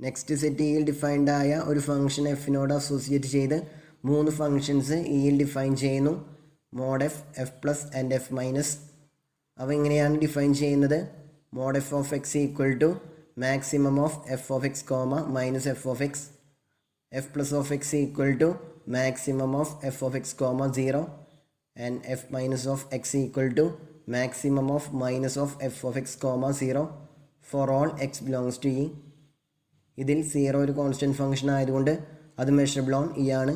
Next set ഇയിൽ defined ആയ ഒരു ഫംഗ്ഷൻ എഫിനോട് അസോസിയേറ്റ് ചെയ്ത് 3 ഫംഗ്ഷൻസ് ഇയിൽ ഡിഫൈൻ ചെയ്യുന്നു. Mode f, f plus and f minus. അവ എങ്ങനെയാണ് ഡിഫൈൻ ചെയ്യുന്നത്? Mode f of X equal to maximum of f of x comma minus f of x. F plus of X equal to maximum of f of x comma 0 and f minus of X equal to maximum of minus of f of x comma 0 for all x belongs to E. ഇതിൽ 0 ഒരു constant function ആയതുകൊണ്ട് അത് measurable on E ആണ്.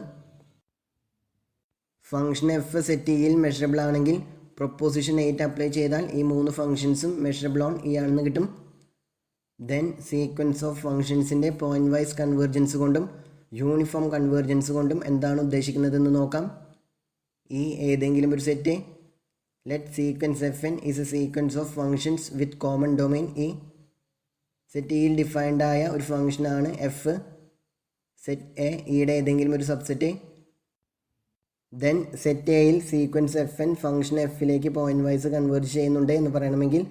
Function F set ഇയിൽ measurable ആണെങ്കിൽ proposition 8 apply ചെയ്താൽ ഈ 3 ഫംഗ്ഷൻസും മെഷറബിൾ ഓൺ ഇ ആണെന്ന് കിട്ടും. ദെൻ സീക്വൻസ് ഓഫ് ഫംഗ്ഷൻസിൻ്റെ പോയിന്റ് വൈസ് കൺവേർജൻസ് കൊണ്ടും യൂണിഫോം കൺവേർജൻസ് കൊണ്ടും എന്താണ് ഉദ്ദേശിക്കുന്നതെന്ന് നോക്കാം. ഈ ഏതെങ്കിലും ഒരു set let sequence F N is a sequence of functions with common domain E. Set ഇയിൽ ഡിഫൈൻഡ് ആയ ഒരു ഫംഗ്ഷനാണ് എഫ്. സെറ്റ് എ ഇയുടെ ഏതെങ്കിലും ഒരു സബ്സെറ്റ്. ദെൻ സെറ്റ് എയിൽ സീക്വൻസ് എഫ് എൻ ഫംഗ്ഷൻ എഫിലേക്ക് പോയിന്റ് വൈസ് കൺവേർജ് ചെയ്യുന്നുണ്ട് എന്ന് പറയണമെങ്കിൽ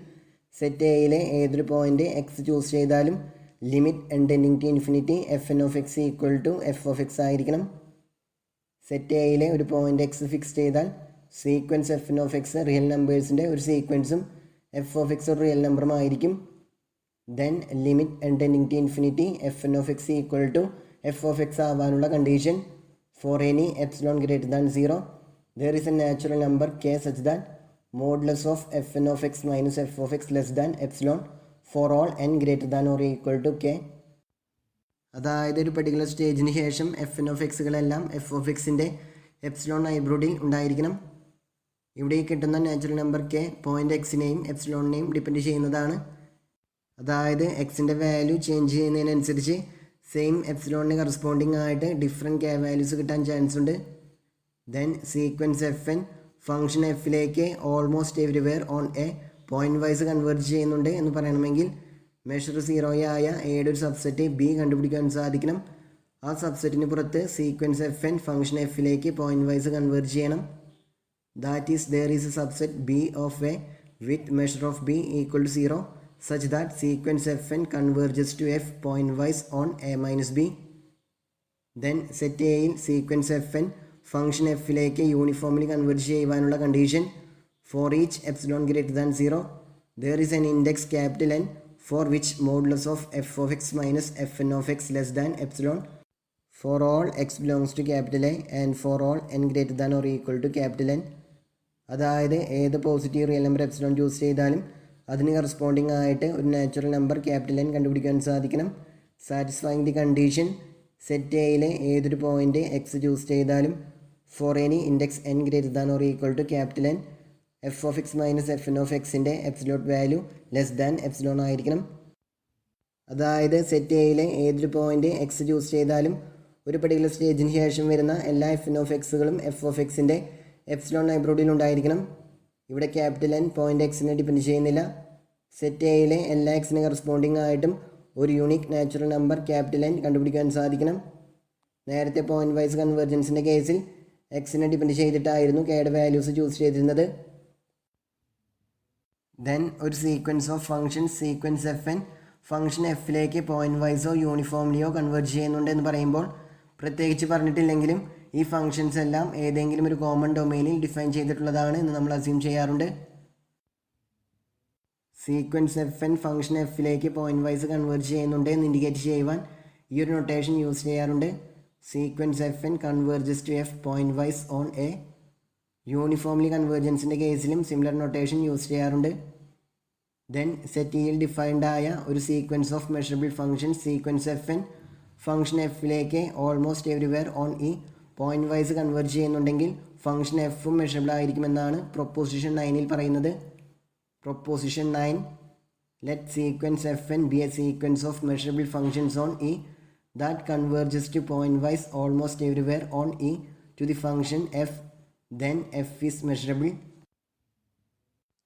സെറ്റ് എയിലെ ഏതൊരു പോയിന്റ് എക്സ് ചൂസ് ചെയ്താലും limit N tending to infinity F N of X equal to F of X ആയിരിക്കണം. സെറ്റ് എയിലെ ഒരു പോയിന്റ് എക്സ് ഫിക്സ് ചെയ്താൽ sequence F N of X real നമ്പേഴ്സിൻ്റെ ഒരു സീക്വൻസും എഫ് ഓഫ് എക്സ് ഒരു റിയൽ നമ്പറും ആയിരിക്കും. Then limit N tending to infinity F N of X equal to F of X ആവാനുള്ള condition for any epsilon greater than 0 there is a natural number k such that modulus of fn of x minus f of x less than epsilon for all n greater than or equal to k. അതായത് ഒരു particular സ്റ്റേജിന് ശേഷം F N of എക്സുകളെല്ലാം F of എക്സിൻ്റെ epsilon നൈബർഹുഡിൽ ഉണ്ടായിരിക്കണം. ഇവിടെ കിട്ടുന്ന നാച്ചുറൽ നമ്പർ കെ പോയിൻ്റ് എക്സിനെയും എപ്സിലോണിനെയും ഡിപ്പെൻഡ് ചെയ്യുന്നതാണ്. അതായത് എക്സിൻ്റെ വാല്യൂ ചേഞ്ച് ചെയ്യുന്നതിനനുസരിച്ച് സെയിം എപ്സിലോണിന് കറസ്പോണ്ടിങ് ആയിട്ട് ഡിഫറെൻറ്റ് കെ വാല്യൂസ് കിട്ടാൻ ചാൻസ് ഉണ്ട്. Then sequence F N function എഫിലേക്ക് almost everywhere on A point wise convert ചെയ്യുന്നുണ്ട് എന്ന് പറയണമെങ്കിൽ മെഷർ 0 ആയ എയുടെ ഒരു സബ്സെറ്റ് ബി കണ്ടുപിടിക്കാൻ സാധിക്കണം. ആ സബ്സെറ്റിന് പുറത്ത് സീക്വൻസ് എഫ് എൻ ഫംഗ്ഷൻ എഫിലേക്ക് പോയിന്റ് വൈസ് കൺവേർട്ട് ചെയ്യണം. That is there is a subset B of A with measure of B equal to 0 such that sequence fn converges to f point-wise on a minus b. Then set a in sequence fn function f lake uniformly convert ചെയ്യുവാനുള്ള condition for each epsilon greater than 0 there is an index capital N for which modulus of f of x minus fn of x less than epsilon for all x belongs to capital A and for all n greater than or equal to capital N. അതായത് ഏത് positive real number epsilon choose ചെയ്താലും അതിന് corresponding ആയിട്ട് ഒരു natural number capital N കണ്ടുപിടിക്കാൻ സാധിക്കണം. Satisfying the condition set എയിലെ ഏതൊരു പോയിന്റ് എക്സ് ചൂസ് ചെയ്താലും for any index n greater than or equal to capital N f of x minus f N of എക്സിൻ്റെ എപ്സിലോട്ട് വാല്യൂ ലെസ് ദാൻ എപ്സിലോൺ ആയിരിക്കണം. അതായത് set എയിലെ ഏതൊരു പോയിന്റ് എക്സ് ചൂസ് ചെയ്താലും ഒരു പെർട്ടിക്കുലർ സ്റ്റേജിന് ശേഷം വരുന്ന എല്ലാ എഫ് എൻ ഓഫ് എക്സുകളും എഫ് ഓഫ് എക്സിൻ്റെ എപ്സിലോൺ നൈബർഹുഡിൽ ഉണ്ടായിരിക്കണം. ഇവിടെ ക്യാപിറ്റൽ എൻ പോയിന്റ് എക്സിനെ ഡിപ്പെൻഡ് ചെയ്യുന്നില്ല. സെറ്റ് എയിലെ എല്ലാ എക്സിന് കറസ്പോണ്ടിങ് ആയിട്ടും ഒരു unique natural number capital N കണ്ടുപിടിക്കാൻ സാധിക്കണം. നേരത്തെ പോയിന്റ് വൈസ് കൺവേർജൻസിൻ്റെ കേസിൽ എക്സിനെ ഡിപ്പെൻഡ് ചെയ്തിട്ടായിരുന്നു കെയുടെ വാല്യൂസ് ചൂസ് ചെയ്തിരുന്നത്. ദെൻ ഒരു sequence of function sequence F N function എഫിലേക്ക് പോയിന്റ് വൈസോ യൂണിഫോംലിയോ കൺവേർട്ട് ചെയ്യുന്നുണ്ട് എന്ന് പറയുമ്പോൾ പ്രത്യേകിച്ച് പറഞ്ഞിട്ടില്ലെങ്കിലും ഈ ഫംഗ്ഷൻസ് എല്ലാം ഏതെങ്കിലും ഒരു കോമൺ ഡൊമൈനിൽ ഡിഫൈൻ ചെയ്തിട്ടുള്ളതാണ് എന്ന് നമ്മൾ അസ്യൂം ചെയ്യാറുണ്ട്. സീക്വൻസ് എഫ് എൻ ഫംഗ്ഷൻ എഫിലേക്ക് പോയിന്റ് വൈസ് കൺവേർട്ട് ചെയ്യുന്നുണ്ട് എന്ന് ഇൻഡിക്കേറ്റ് ചെയ്യുവാൻ ഈ ഒരു നൊട്ടേഷൻ യൂസ് ചെയ്യാറുണ്ട്. Sequence F N converges to F point wise on A. Uniformly കൺവേർജൻസിൻ്റെ കേസിലും സിമിലർ നൊട്ടേഷൻ യൂസ് ചെയ്യാറുണ്ട്. ദെൻ സെറ്റ് ഇയിൽ ഡിഫൈൻഡ് ആയ ഒരു sequence of measurable function sequence F N function എഫിലേക്ക് almost everywhere on E point wise convert ചെയ്യുന്നുണ്ടെങ്കിൽ function എഫും measurable ആയിരിക്കുമെന്നാണ് പ്രൊപ്പോസിഷൻ 9ൽ പറയുന്നത്. Proposition 9 let sequence F N be a sequence of measurable functions on E that converges to point wise almost everywhere on E to the function F then F is measurable.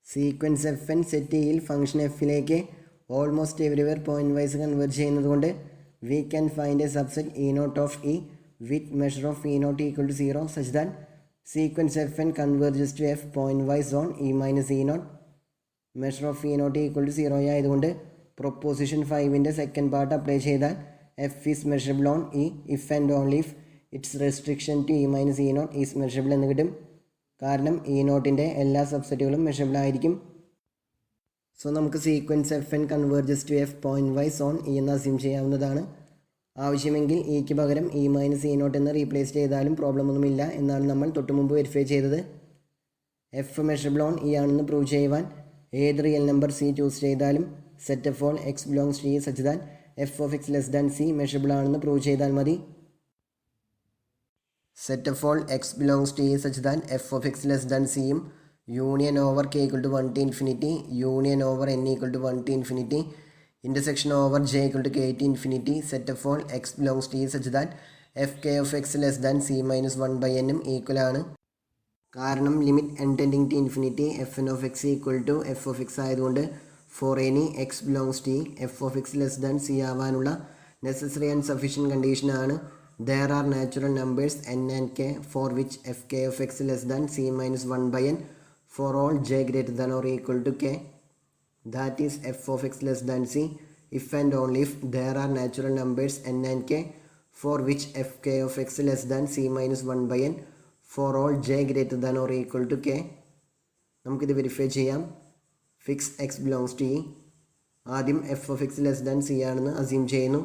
Sequence F N set ഇയിൽ function എഫിലേക്ക് almost everywhere point wise convert ചെയ്യുന്നത് കൊണ്ട് we can find a subset E naught of E with measure of e naught equal to 0 such that sequence fn converges to f point wise on e minus e naught. measure of e naught equal to 0 ആയതുകൊണ്ട് proposition 5ൻ്റെ second part apply ചെയ്താൽ f is measurable on E if and only if its restriction to E minus E not is measurable എന്ന് കിട്ടും. കാരണം E നോട്ടിൻ്റെ എല്ലാ സബ്സെറ്റുകളും measurable ആയിരിക്കും. സോ നമുക്ക് sequence F N converges to f pointwise on E എന്ന് assume ചെയ്യാവുന്നതാണ്. ആവശ്യമെങ്കിൽ ഇക്ക് പകരം ഇ മൈനസ് ഇ നോട്ട് എന്ന് റീപ്ലേസ് ചെയ്താലും പ്രോബ്ലം ഒന്നുമില്ല എന്നാണ് നമ്മൾ തൊട്ട് മുമ്പ് വെരിഫൈ ചെയ്തത്. എഫ് മെഷറബിൾ ഓൺ ഇ ആണെന്ന് പ്രൂവ് ചെയ്യുവാൻ ഏത് റിയൽ നമ്പർ സി ചൂസ് ചെയ്താലും set of all x belongs to E such that f of x less than c measurable ആണെന്ന് പ്രൂവ് ചെയ്താൽ മതി. Set of all x belongs to E such that f of x less than സിയും union over k equal to 1 to infinity union over n equal to 1 to infinity intersection over j equal to k to infinity set of all x belongs to e such that f k of x less than c minus 1 by n equal ആണ്. കാരണം limit n tending to infinity F N of X equal to F of x ആയതുകൊണ്ട് for any x belongs to F of x less than c ആവാനുള്ള necessary and sufficient കണ്ടീഷനാണ് there are natural numbers n and k for which f k of x less than C minus 1 by n for all j greater than or equal to k, that is f of x less than c if and only if there are natural numbers n and k for which f k of x less than c minus 1 by n for all j greater than or equal to k. നമുക്കിത് verify ചെയ്യാം. Fix x belongs to E. ആദ്യം f of x less than c ആണെന്ന് assume ചെയ്യുന്നു.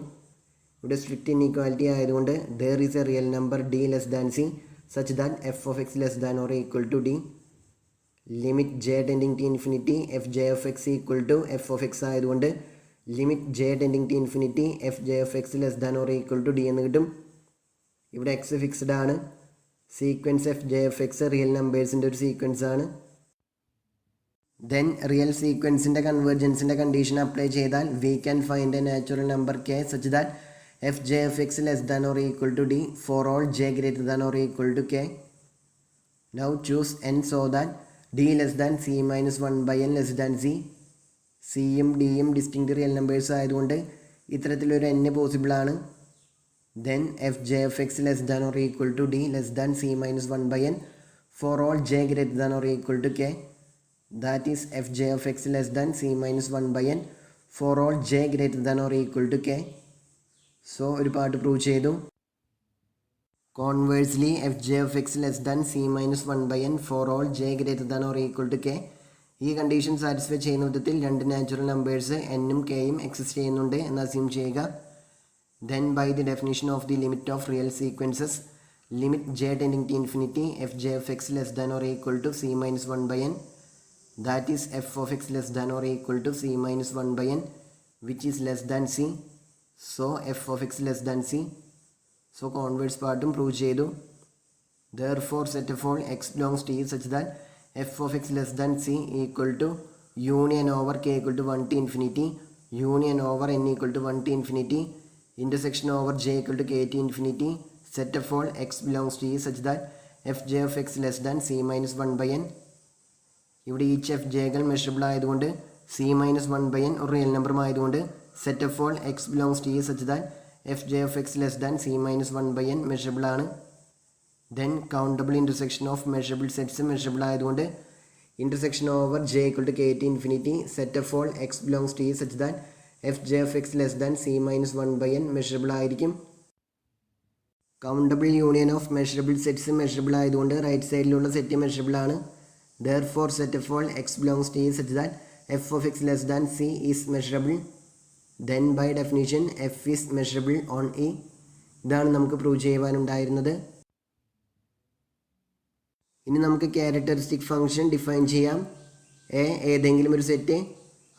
ഇവിടെ strict inequality ആയതുകൊണ്ട് there is a real number d less than c such that f of x less than or equal to d. Limit j tending to infinity f j of X equal to F of x ആയതുകൊണ്ട് limit j tending to infinity f j of x less than or equal to d എന്ന് കിട്ടും. ഇവിടെ x fixed ആണ്. Sequence f j f x real നമ്പേഴ്സിൻ്റെ ഒരു sequence ആണ്. Then real സീക്വൻസിൻ്റെ കൺവേർജൻസിൻ്റെ കണ്ടീഷൻ അപ്ലൈ ചെയ്താൽ we can find a natural number k such that f j f x less than or equal to d for all j greater than or equal to k. Now choose n so that d less than C minus 1 by n less than C. സിയും ഡിയും distinct real numbers ആയതുകൊണ്ട് ഇത്തരത്തിലൊരു n possible ആണ്. Then f j f x less than or equal to D less than C minus 1 by n for all j greater than or equal to K. That is f j f x less than C minus 1 by n for all j greater than or equal to K. So ഒരു part prove ചെയ്തു. Conversely, f j of x less than c minus 1 by n for all j greater than or equal to k. ഈ condition satisfy ചെയ്യുന്ന വിധത്തിൽ രണ്ട് natural numbers എന്നും കെയും exist ചെയ്യുന്നുണ്ട് എന്ന് അസ്യൂം ചെയ്യുക. Then by the definition of the limit of real sequences limit j tending to infinity f j f x less than or equal to C minus 1 by n that is f of x less than or equal to C minus 1 by n which is less than C. So f of x less than C. So converse പാർട്ടും prove ചെയ്തു. Therefore set of all x belongs to e such that f of x less than c equal to union over k equal to 1 to infinity union over n equal to 1 to infinity intersection over j equal to k to infinity set of all x belongs to e such that f j of x less than c minus 1 by n. ഇവിടെ each f ജെകൾ measurable ആയതുകൊണ്ട് c minus 1 by n ഒരു real നമ്പറും ആയതുകൊണ്ട് set of all x belongs to E such that f j of x less than C minus 1 by n measurable ആണ്. Then countable intersection of measurable sets measurable ആയതുകൊണ്ട് intersection over j equal to k to infinity set of all x belongs to E such that f j of x less than C minus 1 by n measurable ആയിരിക്കും. Countable union of measurable sets measurable ആയതുകൊണ്ട് right സൈഡിലുള്ള set measurable ആണ്. Therefore set of all x belongs to e such that f of x less than c is measurable. Then by definition f is measurable on e. ഇതാണ് നമുക്ക് prove ചെയ്യുവാനുണ്ടായിരുന്നത്. ഇനി നമുക്ക് characteristic function define ചെയ്യാം. ഏതെങ്കിലും ഒരു set,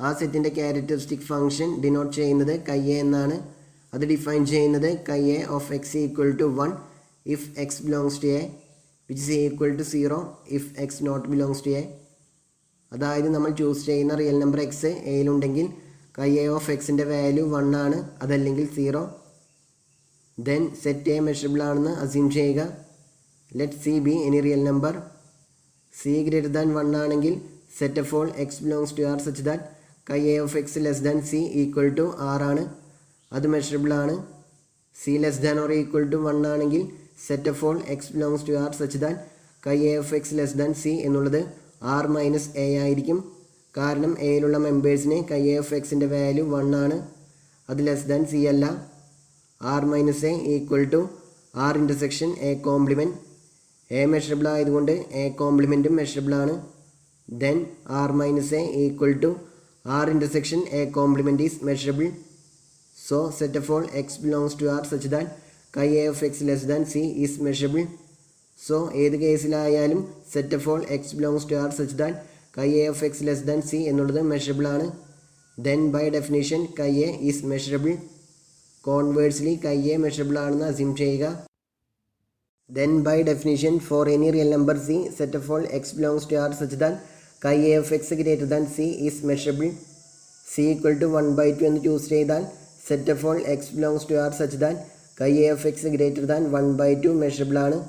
ആ സെറ്റിൻ്റെ characteristic function denote ചെയ്യുന്നത് കൈ എ എന്നാണ്. അത് ഡിഫൈൻ ചെയ്യുന്നത് chi A of X equal to 1 if x belongs to A which is equal to 0 if x not belongs to a. അതായത് നമ്മൾ ചൂസ് ചെയ്യുന്ന റിയൽ നമ്പർ എക്സ് എയിലുണ്ടെങ്കിൽ കൈ A of എക്സിൻ്റെ value 1 ആണ്, അതല്ലെങ്കിൽ 0. ദെൻ സെറ്റ് എ മെഷറബിൾ ആണെന്ന് assume ചെയ്യുക. Let c be any real number. C greater than 1 ആണെങ്കിൽ set of all x belongs to R such that chi A of x less than c equal to R ആണ്, അത് measurable ആണ്. C less than or equal to 1 ആണെങ്കിൽ set of all x belongs to R such that chi A of x less than c എന്നുള്ളത് R minus A ആയിരിക്കും. കാരണം എയിലുള്ള മെമ്പേഴ്സിന് കൈ A of എക്സിൻ്റെ value 1 ആണ്, അത് ലെസ് ദാൻ സി അല്ല. R minus A equal to R intersection A complement. A measurable ആയതുകൊണ്ട് A കോംപ്ലിമെൻറ്റും മെഷറബിൾ ആണ്. Then R minus A equal to R intersection A complement is measurable. So set of all x belongs to R such that chi A of x less than c is measurable. So ഏത് കേസിലായാലും set of all x belongs to R such that chi A of x less than c എന്നുള്ളത് measurable ആണ്. Then by definition chi A is measurable. Conversely chi A measurable ആണെന്ന് assume ചെയ്യുക. Then by definition for any real number c set of all x belongs to R such that chi A of x greater than c is measurable. C equal to 1/2 എന്ന് choose ചെയ്താൽ set of all x belongs to R such that chi A of x greater than 1/2 measurable ആണ്.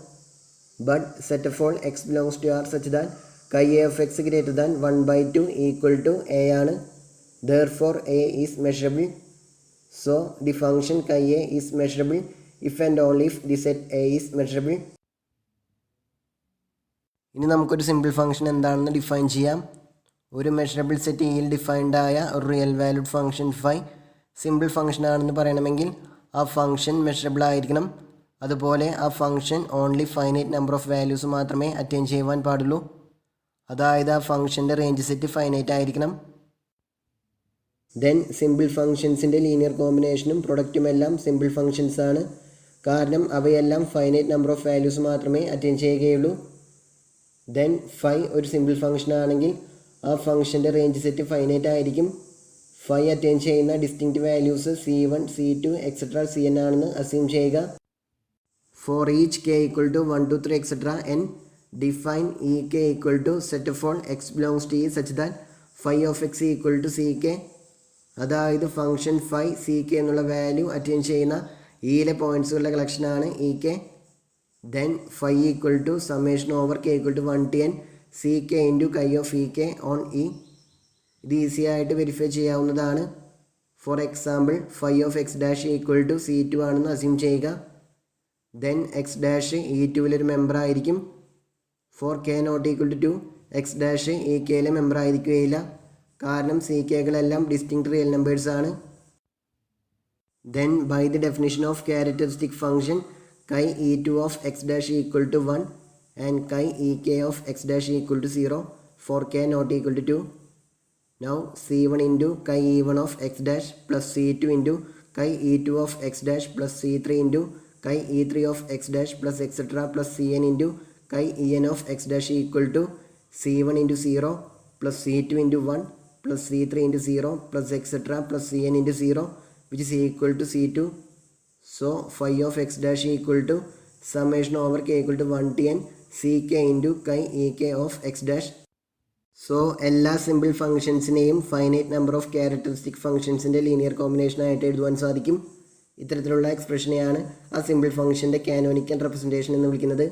But set of all x belongs to R such that chi A of x greater than 1/2 equal to A ആണ്. Therefore a is measurable. So the function chi a is measurable if and only if the set a is measurable. ഇനി നമുക്കൊരു simple function എന്താണെന്ന് define ചെയ്യാം. ഒരു measurable set ഇയിൽ defined ആയ ഒരു real valued function phi simple function ആണെന്ന് പറയണമെങ്കിൽ ആ ഫംഗ്ഷൻ മെഷറബിൾ ആയിരിക്കണം. അതുപോലെ ആ function only finite number of values മാത്രമേ അറ്റൈൻ ചെയ്യുവാൻ പാടുള്ളൂ. അതായത് ആ ഫംഗ്ഷൻ്റെ റേഞ്ച് സെറ്റ് ഫൈനൈറ്റ് ആയിരിക്കണം. ദെൻ സിമ്പിൾ ഫംഗ്ഷൻസിൻ്റെ ലീനിയർ കോമ്പിനേഷനും പ്രൊഡക്റ്റുമെല്ലാം സിമ്പിൾ ഫംഗ്ഷൻസ് ആണ്. കാരണം അവയെല്ലാം ഫൈനൈറ്റ് നമ്പർ ഓഫ് വാല്യൂസ് മാത്രമേ അറ്റൈൻ ചെയ്യുകയുള്ളൂ. ദെൻ ഫൈ ഒരു സിമ്പിൾ ഫംഗ്ഷൻ ആണെങ്കിൽ ആ ഫംഗ്ഷൻ്റെ റേഞ്ച് സെറ്റ് ഫൈനൈറ്റ് ആയിരിക്കും. ഫൈ അറ്റൈൻ ചെയ്യുന്ന distinct values C1, C2 etcetera Cn ആണെന്ന് അസ്യൂം ചെയ്യുക. For each k equal to 1, 2, 3 etcetera n define E k equal to set of all x belongs to E such that phi of X equal to Ck. അതായത് function phi Ck എന്നുള്ള value attain ചെയ്യുന്ന ഇയിലെ പോയിൻറ്റ്സുകളുടെ കളക്ഷനാണ് Ek. Then phi equal to summation over k equal to 1 to n Ck into chi of Ek on E. ഇത് easy ആയിട്ട് verify ചെയ്യാവുന്നതാണ്. For example phi of x dash equal to C2 ആണെന്ന് assume ചെയ്യുക. Then x dash E2വിലൊരു member ആയിരിക്കും. For k not equal to 2 x dash Ekയിലെ member ആയിരിക്കുകയില്ല. കാരണം Ckകളെല്ലാം ഡിസ്റ്റിങ്ക്റ്റ് റിയൽ നമ്പേഴ്സ് ആണ്. Then by the definition of characteristic function chi E2 of x dash equal to 1 and chi Ek of x dash equal to 0 for k not equal to 2. Now C1 into chi E1 of x dash plus C2 into chi E2 of x dash plus C3 into chi E3 of x dash plus etcetera plus Cn into chi En of x dash equal to C1 into 0 plus C2 into 1 plus C3 into 0 plus etc plus Cn into 0 which is equal to C2. So phi of x dash equal to summation over k equal to 1 to n Ck into chi Ek of x dash. So എല്ലാ simple ഫംഗ്ഷൻസിനെയും finite number of characteristic ഫംഗ്ഷൻസിൻ്റെ linear combination ആയിട്ട് എഴുതുവാൻ സാധിക്കും. ഇത്തരത്തിലുള്ള എക്സ്പ്രഷനെയാണ് ആ simple ഫംഗ്ഷൻ്റെ canonical representation എന്ന് വിളിക്കുന്നത്.